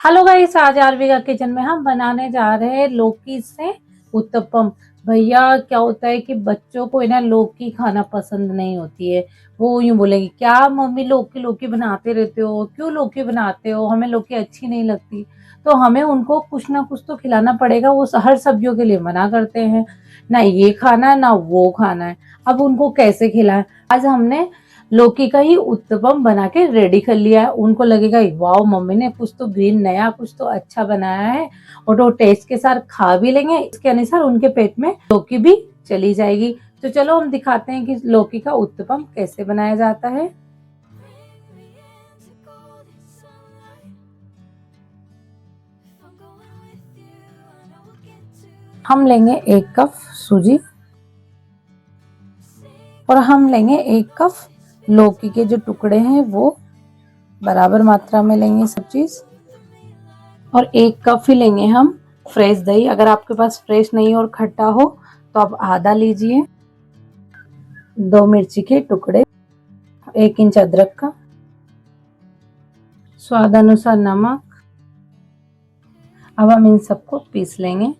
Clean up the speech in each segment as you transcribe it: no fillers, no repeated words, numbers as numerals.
Hello guys, आज RV kitchen में हम बनाने जा रहे हैं लौकी से उत्तपम। भैया क्या होता है कि बच्चों को ना लौकी खाना पसंद नहीं होती है। वो यूं बोलेंगे, क्या मम्मी लौकी लौकी बनाते रहते हो, क्यों लौकी बनाते हो, हमें लौकी अच्छी नहीं लगती। तो हमें उनको कुछ ना कुछ तो खिलाना पड़ेगा। वो हर सब्जियों के लिए मना करते हैं, ना ये खाना है ना वो खाना है। अब उनको कैसे खिलाएं। आज हमने लौकी का ही उत्तपम बना के रेडी कर लिया है। उनको लगेगा वाओ, मम्मी ने कुछ तो ग्रीन नया कुछ तो अच्छा बनाया है, और वो टेस्ट के साथ खा भी लेंगे। इसके अनुसार उनके पेट में लौकी भी चली जाएगी। तो चलो हम दिखाते हैं कि लौकी का उत्तपम कैसे बनाया जाता है। हम लेंगे 1 कप सूजी और हम लेंगे 1 कप लौकी के जो टुकड़े हैं वो बराबर मात्रा में लेंगे सब चीज। और 1 कप ही लेंगे हम फ्रेश दही। अगर आपके पास फ्रेश नहीं और खट्टा हो तो आप आधा लीजिए। 2 मिर्ची के टुकड़े, 1 इंच अदरक का, स्वाद अनुसार नमक। अब हम इन सबको पीस लेंगे।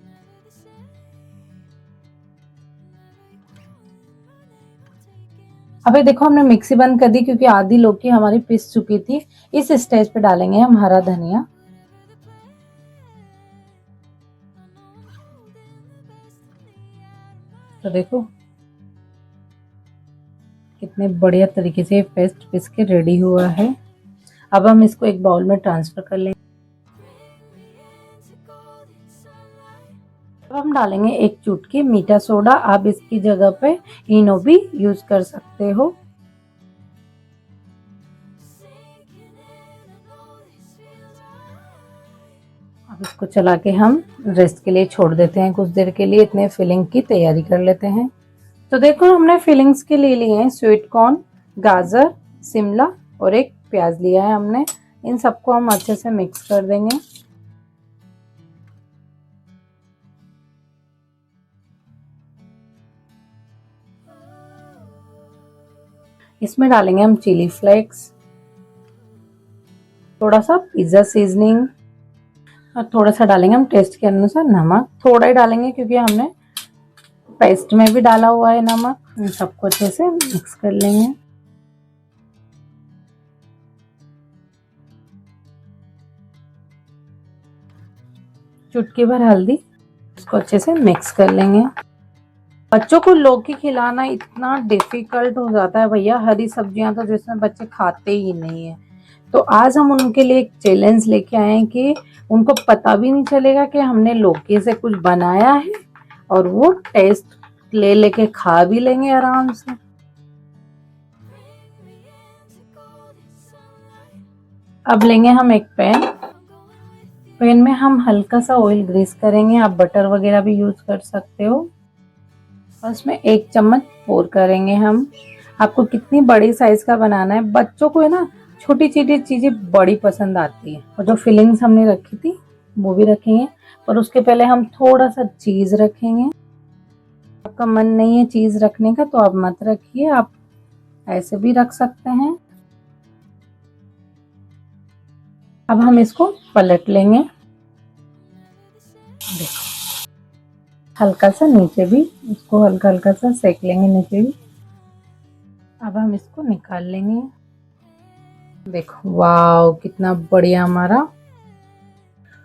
अभी देखो हमने मिक्सी बंद कर दी क्योंकि आधी लौकी हमारी पिस चुकी थी। इस स्टेज पे डालेंगे हम हरा धनिया। तो देखो कितने बढ़िया तरीके से पेस्ट पिस के रेडी हुआ है। अब हम इसको एक बाउल में ट्रांसफर कर लेंगे। अब हम डालेंगे 1 चुटकी मीठा सोडा। आप इसकी जगह पे इनो भी यूज कर सकते हो। अब इसको चला के हम रेस्ट के लिए छोड़ देते हैं कुछ देर के लिए। इतने फिलिंग की तैयारी कर लेते हैं। तो देखो हमने फिलिंग्स के लिए लिए हैं स्वीट कॉर्न, गाजर, शिमला और एक प्याज लिया है हमने। इन सबको हम अच्छे से मिक्स कर देंगे। इसमें डालेंगे हम चिली फ्लेक्स, थोड़ा सा पिज्जा सीजनिंग और थोड़ा सा डालेंगे हम टेस्ट के अनुसार नमक। थोड़ा ही डालेंगे क्योंकि हमने पेस्ट में भी डाला हुआ है नमक। इन सबको अच्छे से मिक्स कर लेंगे। चुटकी भर हल्दी, इसको अच्छे से मिक्स कर लेंगे। बच्चों को लौकी खिलाना इतना डिफिकल्ट हो जाता है भैया। हरी सब्जियां तो जिसमें बच्चे खाते ही नहीं है। तो आज हम उनके लिए एक चैलेंज लेके आए हैं कि उनको पता भी नहीं चलेगा कि हमने लौकी से कुछ बनाया है, और वो टेस्ट ले लेके खा भी लेंगे आराम से। अब लेंगे हम एक पैन में हम हल्का सा ऑयल ग्रीस करेंगे। आप बटर वगैरह भी यूज कर सकते हो। और उसमें 1 चम्मच पोर करेंगे हम। आपको कितनी बड़ी साइज का बनाना है। बच्चों को है ना छोटी छोटी चीजें बड़ी पसंद आती है। और जो फिलिंग्स हमने रखी थी वो भी रखेंगे, पर उसके पहले हम थोड़ा सा चीज रखेंगे। आपका मन नहीं है चीज रखने का तो आप मत रखिए, आप ऐसे भी रख सकते हैं। अब हम इसको पलट लेंगे। देखो हल्का सा नीचे भी इसको हल्का हल्का सा सेक लेंगे नीचे भी। अब हम इसको निकाल लेंगे। देखो वाव कितना बढ़िया हमारा।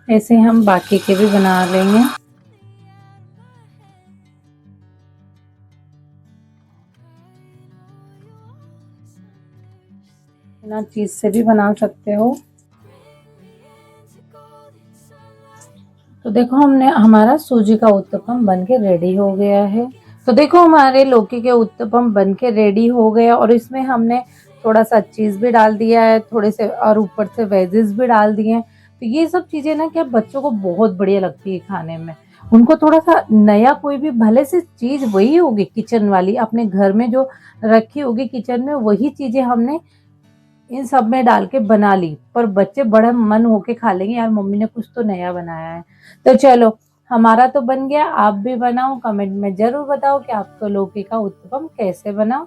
ऐसे हम बाकी के भी बना लेंगे। बिना चीज से भी बना सकते हो। तो देखो हमने हमारा सूजी का उत्तपम बनके रेडी हो गया है। तो देखो हमारे लौकी के उत्तपम बनके रेडी हो गया, और इसमें हमने थोड़ा सा चीज भी डाल दिया है, थोड़े से और ऊपर से वेजेस भी डाल दिए हैं। तो ये सब चीजें ना क्या बच्चों को बहुत बढ़िया लगती है खाने में। उनको थोड़ा सा नया कोई भी भले से चीज वही होगी किचन वाली, अपने घर में जो रखी होगी किचन में वही चीजें हमने इन सब में डाल के बना ली, पर बच्चे बड़ा मन होके खा लेंगे, यार मम्मी ने कुछ तो नया बनाया है। तो चलो हमारा तो बन गया, आप भी बनाओ। कमेंट में जरूर बताओ कि आपको लौकी का उत्तपम कैसे बना।